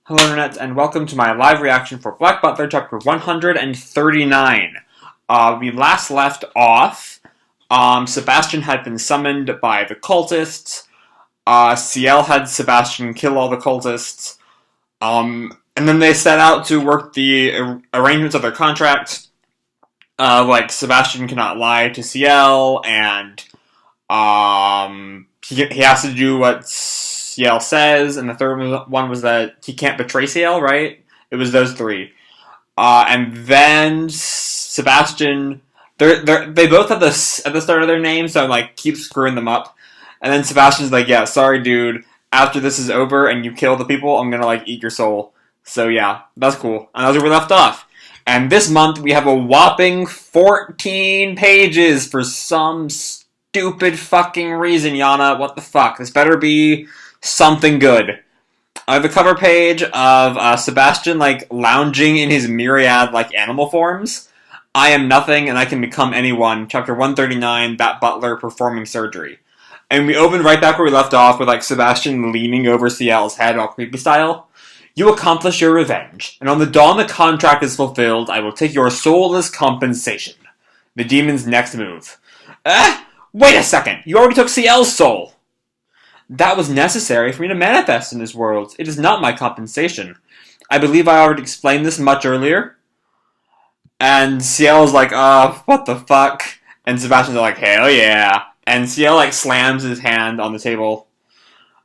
Hello Internet, and welcome to my live reaction for Black Butler, chapter 139. We last left off, Sebastian had been summoned by the cultists, CL had Sebastian kill all the cultists, and then they set out to work the arrangements of their contract, like Sebastian cannot lie to CL, and he has to do what CL says, and the third one was that he can't betray CL, right? It was those three. And then Sebastian, they both have this at the start of their name, so I'm like, keep screwing them up. And then Sebastian's like, yeah, sorry dude, after this is over and you kill the people, I'm gonna like eat your soul. So yeah, that's cool. And that's where we left off. And this month we have a whopping 14 pages for some stupid fucking reason, Yana. What the fuck? This better be something good. I have a cover page of Sebastian, like, lounging in his myriad, like, animal forms. I am nothing and I can become anyone. Chapter 139, That Butler performing surgery. And we open right back where we left off with, like, Sebastian leaning over CL's head, all creepy style. You accomplish your revenge, and on the dawn the contract is fulfilled, I will take your soul as compensation. The demon's next move. Wait a second! You already took CL's soul! That was necessary for me to manifest in this world. It is not my compensation. I believe I already explained this much earlier. And CL's like, what the fuck? And Sebastian's like, hell yeah. And CL, like, slams his hand on the table.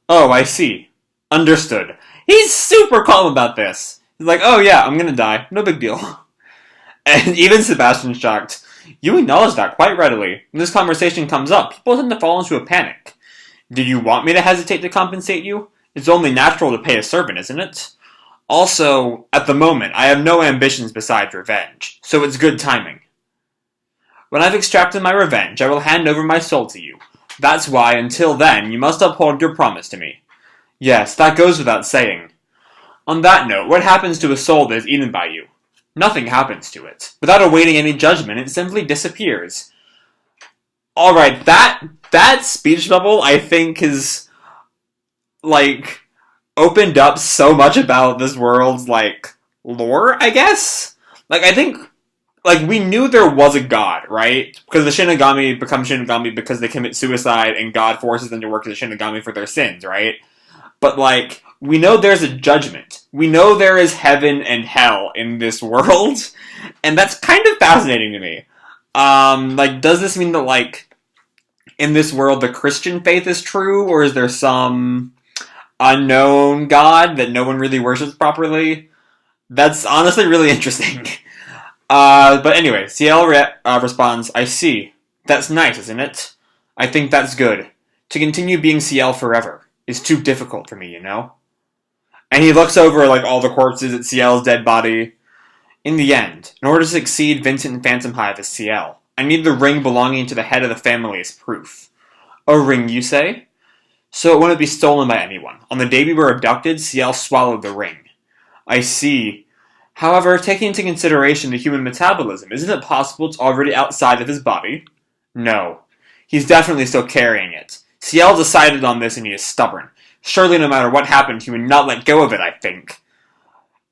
Oh, I see. Understood. He's super calm about this. He's like, oh yeah, I'm gonna die. No big deal. And even Sebastian's shocked. You acknowledge that quite readily. When this conversation comes up, people tend to fall into a panic. Did you want me to hesitate to compensate you? It's only natural to pay a servant, isn't it? Also, at the moment, I have no ambitions besides revenge, so it's good timing. When I've extracted my revenge, I will hand over my soul to you. That's why, until then, you must uphold your promise to me. Yes, that goes without saying. On that note, what happens to a soul that is eaten by you? Nothing happens to it. Without awaiting any judgment, it simply disappears. Alright, that speech bubble, I think, is, like, opened up so much about this world's, like, lore, I guess? Like, I think, like, we knew there was a god, right? Because the Shinigami become Shinigami because they commit suicide and God forces them to work as a Shinigami for their sins, right? But, like, we know there's a judgment. We know there is heaven and hell in this world. And that's kind of fascinating to me. Like, does this mean that, like, in this world the Christian faith is true? Or is there some unknown god that no one really worships properly? That's honestly really interesting. But anyway, CL responds, I see. That's nice, isn't it? I think that's good. To continue being CL forever is too difficult for me, you know? And he looks over, like, all the corpses at CL's dead body. In the end, in order to succeed Vincent and Phantom Hive as CL, I need the ring belonging to the head of the family as proof. A ring, you say? So it wouldn't be stolen by anyone. On the day we were abducted, CL swallowed the ring. I see. However, taking into consideration the human metabolism, isn't it possible it's already outside of his body? No. He's definitely still carrying it. CL decided on this and he is stubborn. Surely no matter what happened, he would not let go of it, I think.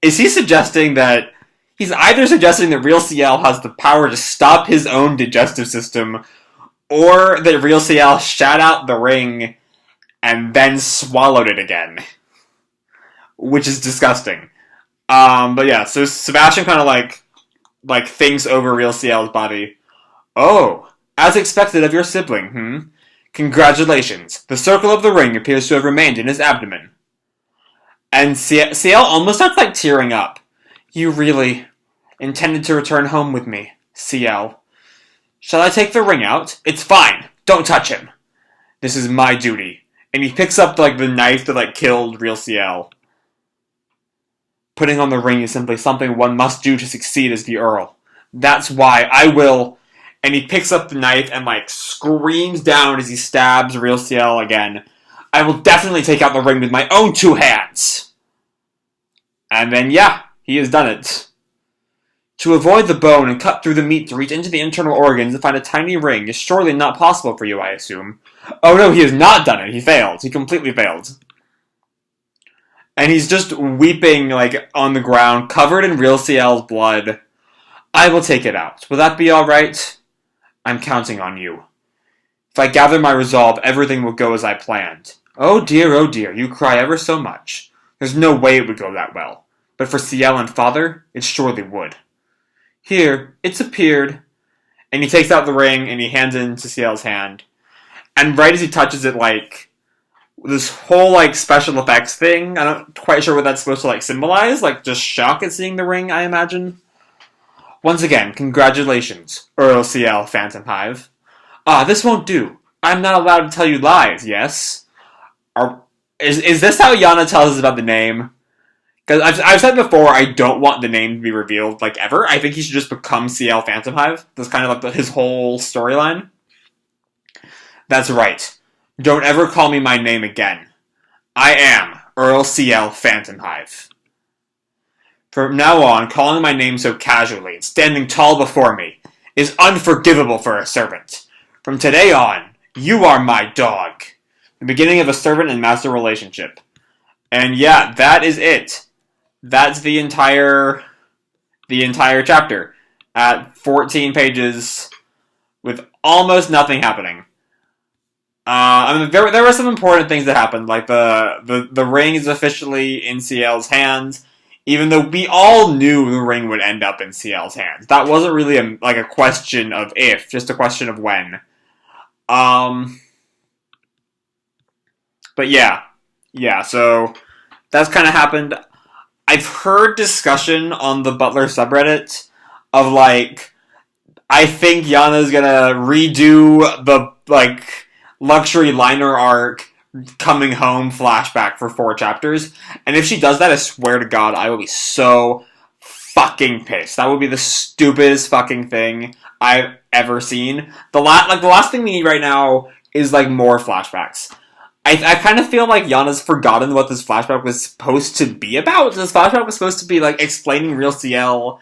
Is he suggesting that... He's either suggesting that real CL has the power to stop his own digestive system, or that real CL shat out the ring and then swallowed it again. Which is disgusting. But yeah, so Sebastian kind of like thinks over real CL's body. Oh, as expected of your sibling, Congratulations. The circle of the ring appears to have remained in his abdomen. And CL almost starts, like, tearing up. You really intended to return home with me, CL. Shall I take the ring out? It's fine. Don't touch him. This is my duty. And he picks up, like, the knife that, like, killed real CL. Putting on the ring is simply something one must do to succeed as the Earl. That's why I will... And he picks up the knife and, like, screams down as he stabs real CL again. I will definitely take out the ring with my own two hands. And then, yeah, he has done it. To avoid the bone and cut through the meat to reach into the internal organs and find a tiny ring is surely not possible for you, I assume. Oh no, he has not done it. He failed. He completely failed. And he's just weeping, like, on the ground, covered in real CL's blood. I will take it out. Will that be alright? I'm counting on you. If I gather my resolve, everything will go as I planned. Oh dear, you cry ever so much. There's no way it would go that well. But for CL and Father, it surely would. Here, it's appeared. And he takes out the ring, and he hands it into CL's hand. And right as he touches it, like, this whole, like, special effects thing, I'm not quite sure what that's supposed to, like, symbolize. Like, just shock at seeing the ring, I imagine. Once again, congratulations, Earl CL Phantom Hive. This won't do. I'm not allowed to tell you lies, yes? Is this how Yana tells us about the name? Because I've said before, I don't want the name to be revealed, like, ever. I think he should just become CL Phantom Hive. That's kind of like his whole storyline. That's right. Don't ever call me my name again. I am Earl CL Phantom Hive. From now on, calling my name so casually and standing tall before me is unforgivable for a servant. From today on, you are my dog. The beginning of a servant and master relationship. And yeah, that is it. That's the entire chapter at 14 pages with almost nothing happening. I mean, there were some important things that happened, like the ring is officially in CL's hands, even though we all knew the ring would end up in CL's hands. That wasn't really a question of if, just a question of when. But yeah, so that's kind of happened. I've heard discussion on the Butler subreddit of, like, I think Yana's gonna redo the, like, luxury liner arc coming home flashback for 4 chapters. And if she does that, I swear to God, I will be so fucking pissed. That would be the stupidest fucking thing I've ever seen. The last thing we need right now is, like, more flashbacks. I kind of feel like Yana's forgotten what this flashback was supposed to be about. This flashback was supposed to be, like, explaining real CL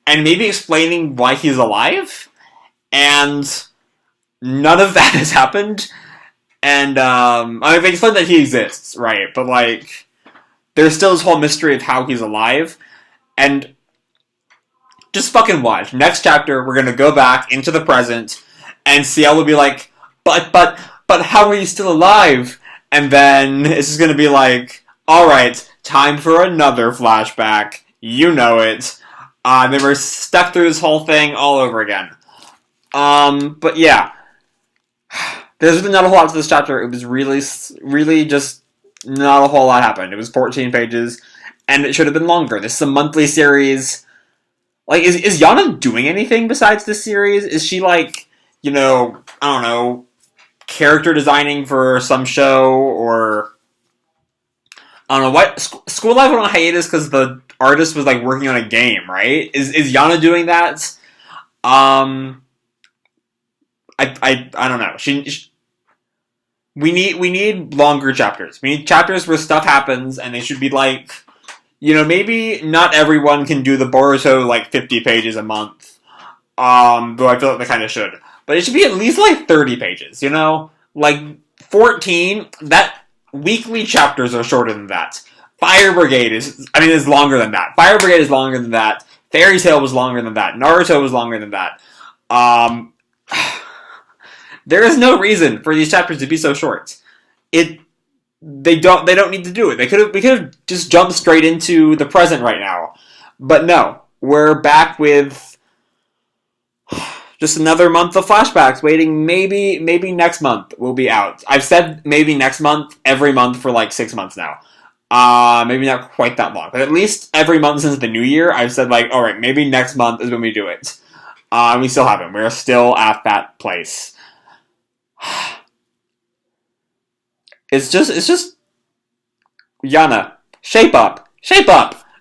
and maybe explaining why he's alive. And none of that has happened. And, I mean, they explained that he exists, right? But, like, there's still this whole mystery of how he's alive. And just fucking watch. Next chapter, we're gonna go back into the present, and CL will be like, but how are you still alive? And then it's just gonna be like, alright, time for another flashback. You know it. They were stuck through this whole thing all over again. But yeah. There's really not a whole lot to this chapter. It was really just not a whole lot happened. It was 14 pages, and it should have been longer. This is a monthly series. Like, is Yana doing anything besides this series? Is she, like, I don't know, character designing for some show, or I don't know what. School Life went on hiatus because the artist was, like, working on a game, right? Is Yana doing that? I don't know. We need longer chapters. We need chapters where stuff happens, and they should be, like, maybe not everyone can do the Boruto, like, 50 pages a month. Though I feel like they kind of should. But it should be at least, like, 30 pages, Like, 14, that weekly chapters are shorter than that. Fire Brigade is longer than that. Fire Brigade is longer than that. Fairy Tail was longer than that. Naruto was longer than that. There is no reason for these chapters to be so short. They don't need to do it. We could have just jumped straight into the present right now. But no, we're back with just another month of flashbacks waiting. Maybe next month will be out. I've said maybe next month every month for like 6 months now. Maybe not quite that long, but at least every month since the new year, I've said, like, alright, maybe next month is when we do it. We still haven't. We're still at that place. It's just Yana, shape up.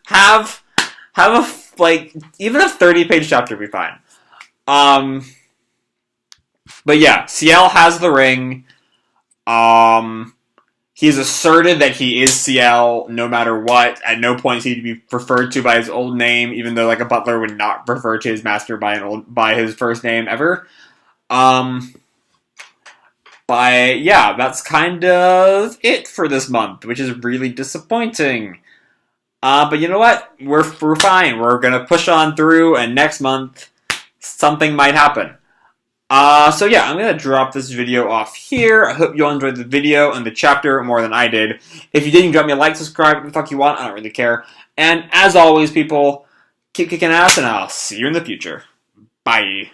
Have a, like, even a 30-page chapter would be fine. But yeah, CL has the ring. He's asserted that he is CL no matter what. At no point is he to be referred to by his old name, even though, like, a butler would not refer to his master by his first name ever. But yeah, that's kind of it for this month, which is really disappointing. But you know what? We're fine. We're gonna push on through, and next month something might happen. So yeah, I'm gonna drop this video off here. I hope you all enjoyed the video and the chapter more than I did. If you didn't, drop me a like, subscribe, what the fuck you want. I don't really care. And as always, people, keep kicking ass, and I'll see you in the future. Bye.